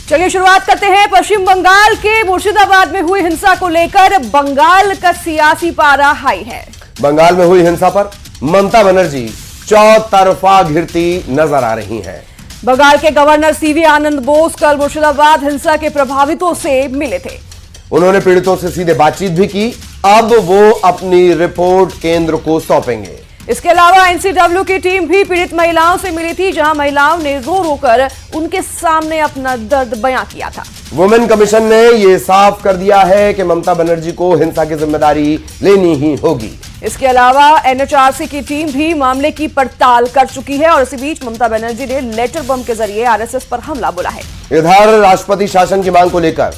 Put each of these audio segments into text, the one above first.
चलिए शुरुआत करते हैं पश्चिम बंगाल के मुर्शिदाबाद में हुई हिंसा को लेकर। बंगाल का सियासी पारा हाई है। बंगाल में हुई हिंसा पर ममता बनर्जी चौतरफा घिरती नजर आ रही हैं। बंगाल के गवर्नर सीवी आनंद बोस कल मुर्शिदाबाद हिंसा के प्रभावितों से मिले थे। उन्होंने पीड़ितों से सीधे बातचीत भी की। अब वो अपनी रिपोर्ट केंद्र को सौंपेंगे। इसके अलावा एनसीडब्ल्यू की टीम भी पीड़ित महिलाओं से मिली थी, जहां महिलाओं ने रो रो कर उनके सामने अपना दर्द बयां किया था। वुमेन कमीशन ने ये साफ कर दिया है कि ममता बनर्जी को हिंसा की जिम्मेदारी लेनी ही होगी। इसके अलावा एनएचआरसी की टीम भी मामले की पड़ताल कर चुकी है और इसी बीच ममता बनर्जी ने लेटर बम के जरिए आरएसएस पर हमला बोला है। इधर राष्ट्रपति शासन की मांग को लेकर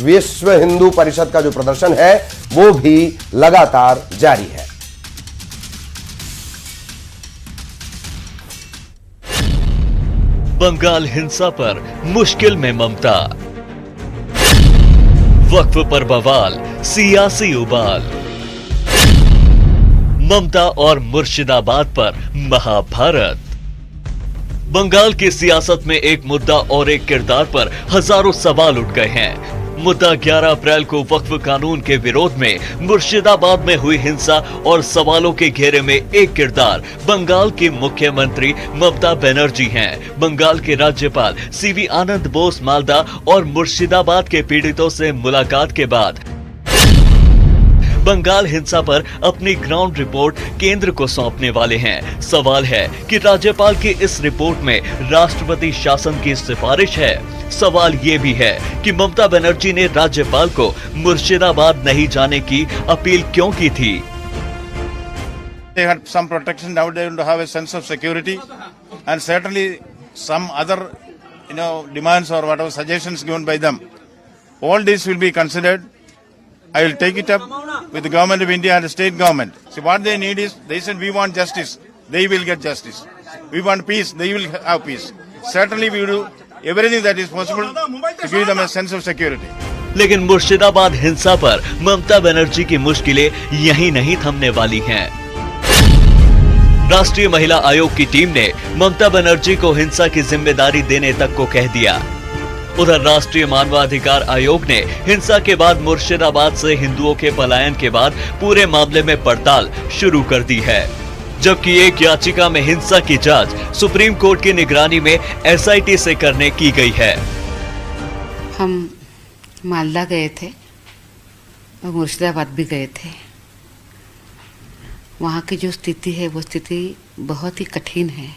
विश्व हिंदू परिषद का जो प्रदर्शन है वो भी लगातार जारी है। बंगाल हिंसा पर मुश्किल में ममता, वक्फ पर बवाल, सियासी उबाल। ममता और मुर्शिदाबाद पर महाभारत। बंगाल की सियासत में एक मुद्दा और एक किरदार पर हजारों सवाल उठ गए हैं। मुद्दा 11 अप्रैल को वक्फ कानून के विरोध में मुर्शिदाबाद में हुई हिंसा और सवालों के घेरे में एक किरदार बंगाल की मुख्यमंत्री ममता बनर्जी हैं। बंगाल के राज्यपाल सीवी आनंद बोस मालदा और मुर्शिदाबाद के पीड़ितों से मुलाकात के बाद बंगाल हिंसा पर अपनी ग्राउंड रिपोर्ट केंद्र को सौंपने वाले हैं। सवाल है कि राज्यपाल की इस रिपोर्ट में राष्ट्रपति शासन की सिफारिश है। सवाल ये भी है कि ममता बनर्जी ने राज्यपाल को मुर्शिदाबाद नहीं जाने की अपील क्यों की थी। They had some protection, now they want to have a sense of security and certainly some other demands or whatever suggestions given by them. All this will be considered. I will take it up with the government of India and the state government. See, what they need is, they said we want justice, they will get justice. We want peace, they will have peace. Certainly we will do everything that is possible to give them a sense of security. लेकिन मुर्शिदाबाद हिंसा पर ममता बनर्जी की मुश्किलें यहीं नहीं थमने वाली हैं। राष्ट्रीय महिला आयोग की टीम ने ममता बनर्जी को हिंसा की जिम्मेदारी देने तक को कह दिया। उधर राष्ट्रीय मानवाधिकार आयोग ने हिंसा के बाद मुर्शिदाबाद से हिंदुओं के पलायन के बाद पूरे मामले में पड़ताल शुरू कर दी है, जबकि एक याचिका में हिंसा की जांच सुप्रीम कोर्ट की निगरानी में एसआईटी से करने की गई है। हम मालदा गए थे और मुर्शिदाबाद भी गए थे। वहाँ की जो स्थिति है वो स्थिति बहुत ही कठिन है।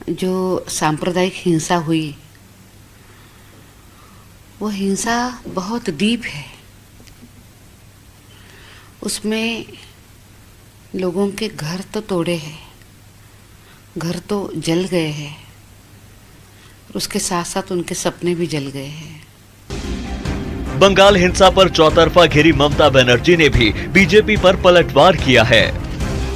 जो सांप्रदायिक हिंसा हुई वो हिंसा बहुत डीप है। उसमें लोगों के घर तो तोड़े हैं, घर तो जल गए हैं, उसके साथ साथ उनके सपने भी जल गए हैं। बंगाल हिंसा पर चौतरफा घिरी ममता बनर्जी ने भी बीजेपी पर पलटवार किया है।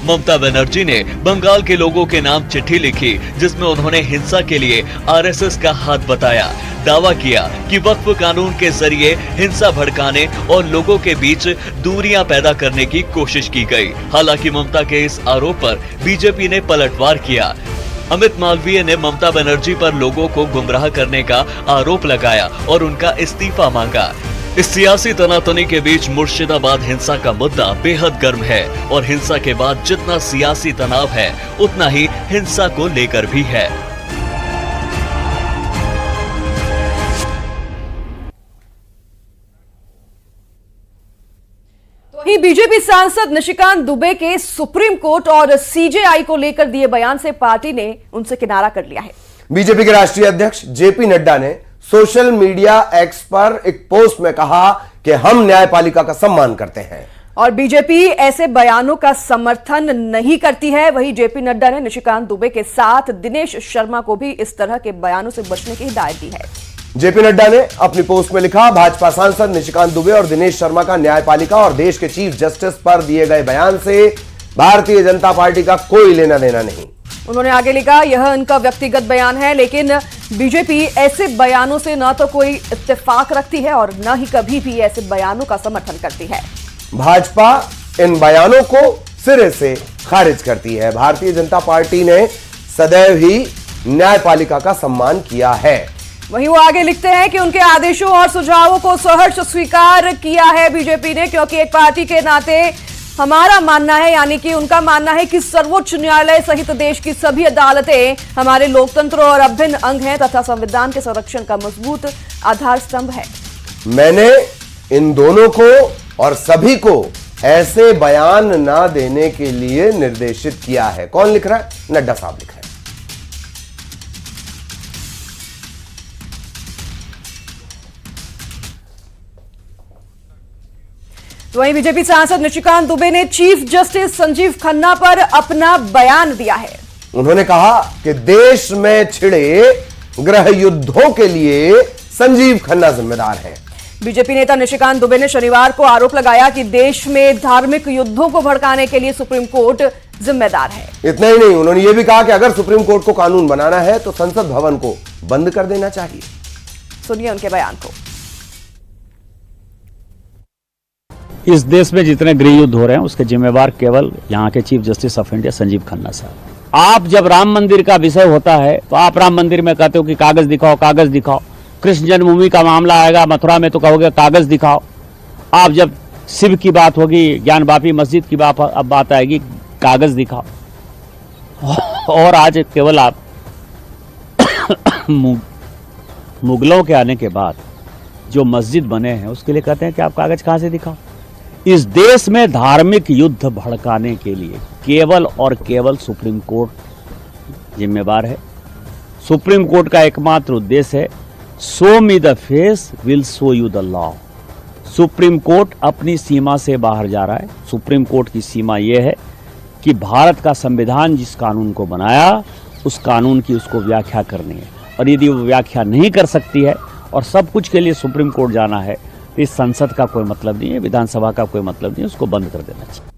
ममता बनर्जी ने बंगाल के लोगों के नाम चिट्ठी लिखी, जिसमें उन्होंने हिंसा के लिए आरएसएस का हाथ बताया। दावा किया कि वक्फ कानून के जरिए हिंसा भड़काने और लोगों के बीच दूरियां पैदा करने की कोशिश की गई। हालांकि ममता के इस आरोप पर बीजेपी ने पलटवार किया। अमित मालवीय ने ममता बनर्जी पर लोगों को गुमराह करने का आरोप लगाया और उनका इस्तीफा मांगा। इस सियासी तनातनी के बीच मुर्शिदाबाद हिंसा का मुद्दा बेहद गर्म है और हिंसा के बाद जितना सियासी तनाव है उतना ही हिंसा को लेकर भी है। वहीं बीजेपी सांसद निशिकांत दुबे के सुप्रीम कोर्ट और सीजेआई को लेकर दिए बयान से पार्टी ने उनसे किनारा कर लिया है। बीजेपी के राष्ट्रीय अध्यक्ष जेपी नड्डा ने सोशल मीडिया एक्स पर एक पोस्ट में कहा कि हम न्यायपालिका का सम्मान करते हैं और बीजेपी ऐसे बयानों का समर्थन नहीं करती है। वहीं जेपी नड्डा ने निशिकांत दुबे के साथ दिनेश शर्मा को भी इस तरह के बयानों से बचने की हिदायत दी है। जेपी नड्डा ने अपनी पोस्ट में लिखा, भाजपा सांसद निशिकांत दुबे और दिनेश शर्मा का न्यायपालिका और देश के चीफ जस्टिस पर दिए गए बयान से भारतीय जनता पार्टी का कोई लेना देना नहीं। उन्होंने आगे लिखा, यह उनका व्यक्तिगत बयान है, लेकिन बीजेपी ऐसे बयानों से न तो कोई इत्तेफाक रखती है और न ही कभी भी ऐसे बयानों का समर्थन करती है। भाजपा इन बयानों को सिरे से खारिज करती है। भारतीय जनता पार्टी ने सदैव ही न्यायपालिका का सम्मान किया है। वहीं वो आगे लिखते हैं कि उनके आदेशों और सुझावों को सहर्ष स्वीकार किया है बीजेपी ने, क्योंकि एक पार्टी के नाते हमारा मानना है, यानी कि उनका मानना है कि सर्वोच्च न्यायालय सहित देश की सभी अदालतें हमारे लोकतंत्र और अभिन्न अंग हैं तथा संविधान के संरक्षण का मजबूत आधार स्तंभ है। मैंने इन दोनों को और सभी को ऐसे बयान ना देने के लिए निर्देशित किया है। कौन लिख रहा है? नड्डा साहब लिख रहे हैं। तो वहीं बीजेपी सांसद निशिकांत दुबे ने चीफ जस्टिस संजीव खन्ना पर अपना बयान दिया है। उन्होंने कहा कि देश में छिड़े गृह युद्धों के लिए संजीव खन्ना जिम्मेदार है। बीजेपी नेता निशिकांत दुबे ने शनिवार को आरोप लगाया कि देश में धार्मिक युद्धों को भड़काने के लिए सुप्रीम कोर्ट जिम्मेदार है। इतना ही नहीं, उन्होंने यह भी कहा कि अगर सुप्रीम कोर्ट को कानून बनाना है तो संसद भवन को बंद कर देना चाहिए। सुनिए उनके बयान को। इस देश में जितने गृह युद्ध हो रहे हैं उसके जिम्मेवार केवल यहाँ के chief justice of India Sanjeev Khanna साहब। आप जब राम मंदिर का विषय होता है तो आप राम मंदिर में कहते हो कि कागज दिखाओ, कागज दिखाओ। कृष्ण जन्मभूमि का मामला आएगा मथुरा में तो कहोगे कागज दिखाओ। आप जब शिव की बात होगी, ज्ञानवापी मस्जिद की बात आएगी, कागज दिखाओ। और आज केवल आप मुगलों के आने के बाद जो मस्जिद बने हैं उसके लिए कहते हैं कि आप कागज कहां से दिखाओ। इस देश में धार्मिक युद्ध भड़काने के लिए केवल और केवल सुप्रीम कोर्ट जिम्मेवार है। सुप्रीम कोर्ट का एकमात्र उद्देश्य है show me the face will show you the law. Supreme court अपनी सीमा से बाहर जा रहा है। सुप्रीम कोर्ट की सीमा यह है कि भारत का संविधान जिस कानून को बनाया उस कानून की उसको व्याख्या करनी है, और यदि वो व्याख्या नहीं कर सकती है और सब कुछ के लिए सुप्रीम कोर्ट जाना है तो इस संसद का कोई मतलब नहीं है, विधानसभा का कोई मतलब नहीं है, उसको बंद कर देना चाहिए।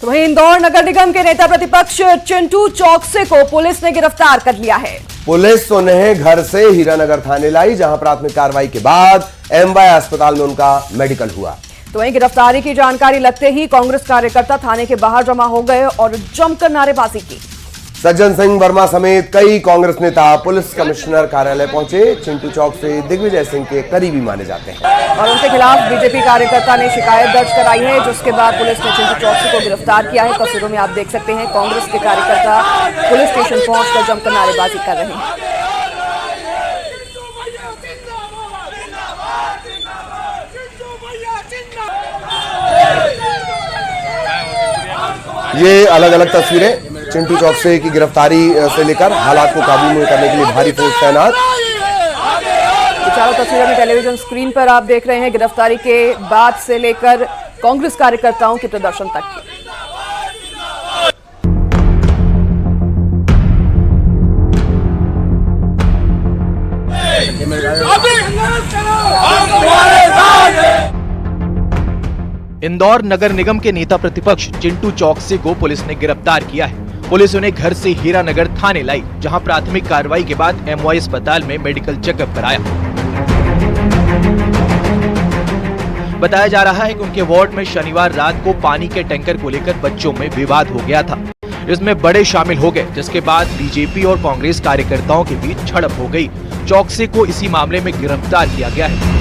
तो वहीं इंदौर नगर निगम के नेता प्रतिपक्ष चिंटू चौकसे को पुलिस ने गिरफ्तार कर लिया है। पुलिस उन्हें घर से हीरानगर थाने लाई, जहां प्राथमिक कार्रवाई के बाद एमवाय अस्पताल में उनका मेडिकल हुआ। तो वहीं गिरफ्तारी की जानकारी लगते ही कांग्रेस कार्यकर्ता थाने के बाहर जमा हो गए और जमकर नारेबाजी की। सज्जन सिंह वर्मा समेत कई कांग्रेस नेता पुलिस कमिश्नर कार्यालय पहुंचे। चिंटू चौक से दिग्विजय सिंह के करीबी माने जाते हैं और उनके खिलाफ बीजेपी कार्यकर्ता ने शिकायत दर्ज कराई है, जिसके बाद पुलिस ने चिंटू चौकसी को गिरफ्तार किया है। तस्वीरों में आप देख सकते हैं कांग्रेस के कार्यकर्ता पुलिस स्टेशन पहुंचकर जमकर नारेबाजी कर रहे हैं। ये अलग अलग तस्वीरें चिंटू चौकसे की गिरफ्तारी से लेकर हालात को काबू में करने के लिए भारी फोर्स तैनात। चारों तस्वीरें में टेलीविजन स्क्रीन पर आप देख रहे हैं गिरफ्तारी के बाद से लेकर कांग्रेस कार्यकर्ताओं के प्रदर्शन तक की। इंदौर नगर निगम के नेता प्रतिपक्ष चिंटू चौकसे को पुलिस ने गिरफ्तार किया है। पुलिस उन्हें घर से हीरानगर थाने लाई, जहां प्राथमिक कार्रवाई के बाद एमवाय अस्पताल में मेडिकल चेकअप कराया। बताया जा रहा है कि उनके वार्ड में शनिवार रात को पानी के टैंकर को लेकर बच्चों में विवाद हो गया था। इसमें बड़े शामिल हो गए, जिसके बाद बीजेपी और कांग्रेस कार्यकर्ताओं के बीच झड़प हो गई। चौकसे को इसी मामले में गिरफ्तार किया गया है।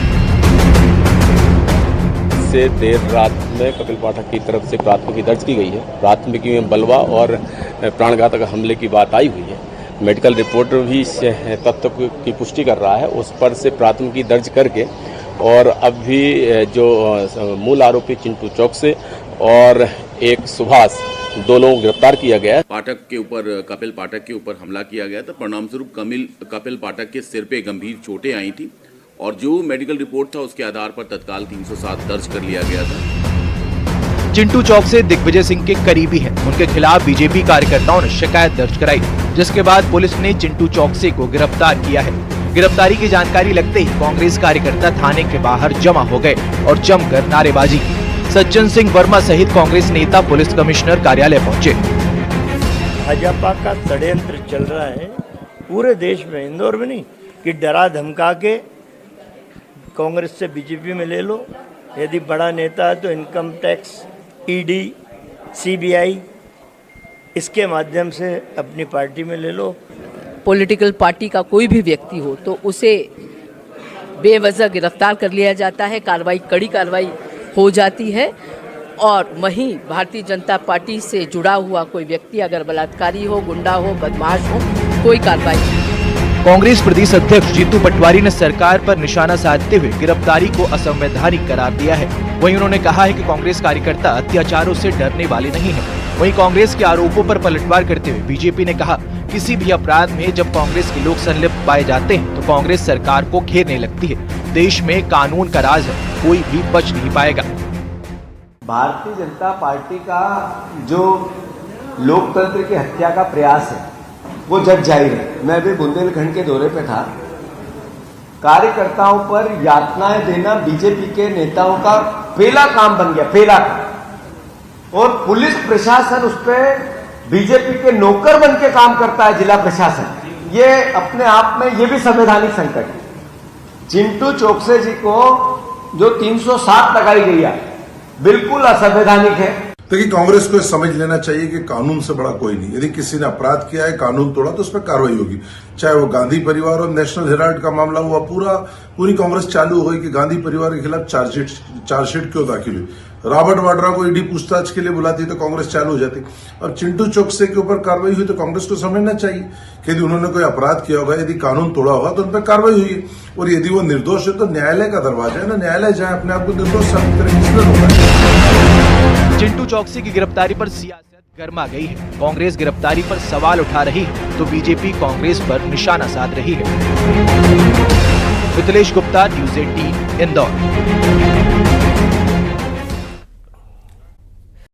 से देर रात में कपिल पाठक की तरफ से प्राथमिकी दर्ज की गई है। प्राथमिकी में बलवा और प्राणघातक हमले की बात आई हुई है। मेडिकल रिपोर्ट भी इस तथ्य की पुष्टि कर रहा है। उस पर से प्राथमिकी दर्ज करके और अब भी जो मूल आरोपी चिंटू चौकसे और एक सुभाष, दो लोगों को गिरफ्तार किया गया है। पाठक के ऊपर, कपिल पाठक के ऊपर हमला किया गया था। परिणाम स्वरूप कपिल पाठक के सिर पे गंभीर चोटें आई थी और जो मेडिकल रिपोर्ट था उसके आधार पर तत्काल 307 दर्ज कर लिया गया था। चिंटू चौकसे दिग्विजय सिंह के करीबी हैं। उनके खिलाफ बीजेपी कार्यकर्ताओं ने शिकायत दर्ज कराई, जिसके बाद पुलिस ने चिंटू चौकसे को गिरफ्तार किया है। गिरफ्तारी की जानकारी लगते ही कांग्रेस कार्यकर्ता थाने के बाहर जमा हो गए और जमकर नारेबाजी की। सज्जन सिंह वर्मा सहित कांग्रेस नेता पुलिस कमिश्नर कार्यालय पहुंचे। भाजपा का षड्यंत्र चल रहा है पूरे देश में, इंदौर में नहीं, कि डरा धमका के कांग्रेस से बीजेपी में ले लो। यदि बड़ा नेता है तो इनकम टैक्स, ईडी, सीबीआई इसके माध्यम से अपनी पार्टी में ले लो। पॉलिटिकल पार्टी का कोई भी व्यक्ति हो तो उसे बेवजह गिरफ्तार कर लिया जाता है, कार्रवाई कड़ी कार्रवाई हो जाती है। और वहीं भारतीय जनता पार्टी से जुड़ा हुआ कोई व्यक्ति अगर बलात्कारी हो, गुंडा हो, बदमाश हो, कोई कार्रवाई नहीं। कांग्रेस प्रदेश अध्यक्ष जीतू पटवारी ने सरकार पर निशाना साधते हुए गिरफ्तारी को असंवैधानिक करार दिया है। वहीं उन्होंने कहा है कि कांग्रेस कार्यकर्ता अत्याचारों से डरने वाले नहीं है। वहीं कांग्रेस के आरोपों पर पलटवार करते हुए बीजेपी ने कहा, किसी भी अपराध में जब कांग्रेस के लोग संलिप्त पाए जाते हैं तो कांग्रेस सरकार को घेरने लगती है। देश में कानून का राज है, कोई भी बच नहीं पाएगा। भारतीय जनता पार्टी का जो लोकतंत्र की हत्या का प्रयास है वो जग जाहिर है। मैं भी बुंदेलखंड के दौरे पे था। कार्यकर्ताओं पर यातनाएं देना बीजेपी के नेताओं का पहला काम बन गया, पहला काम। और पुलिस प्रशासन उस पर बीजेपी के नौकर बन के काम करता है, जिला प्रशासन। ये अपने आप में ये भी संवैधानिक संकट है। चिंटू चोकसे जी को जो 307 लगाई गई है बिल्कुल असंवैधानिक है। देखिए, कांग्रेस को समझ लेना चाहिए कि कानून से बड़ा कोई नहीं। यदि किसी ने अपराध किया है, कानून तोड़ा, तो उस पर कार्रवाई होगी। चाहे वो गांधी परिवार और नेशनल हेराल्ड का मामला हुआ, पूरी कांग्रेस चालू हुई कि गांधी परिवार के खिलाफ चार्जशीट क्यों दाखिल हुई। रॉबर्ट वाड्रा को ईडी पूछताछ के लिए बुलाती तो कांग्रेस चालू हो जाती। अब चिंटू चोकसे के ऊपर कार्रवाई हुई तो कांग्रेस को समझना चाहिए कि यदि उन्होंने कोई अपराध किया होगा, यदि कानून तोड़ा होगा तो उन पर कार्रवाई हुई है। और यदि वो निर्दोष है तो न्यायालय का दरवाजा है ना, न्यायालय जाए अपने आप को निर्दोष साबित करें, किसने रोका। चिंटू चौकसी की गिरफ्तारी पर सियासत गर्मा गई है। कांग्रेस गिरफ्तारी पर सवाल उठा रही है तो बीजेपी कांग्रेस पर निशाना साध रही है। मिथिलेश गुप्ता, न्यूज़ 18, इंदौर।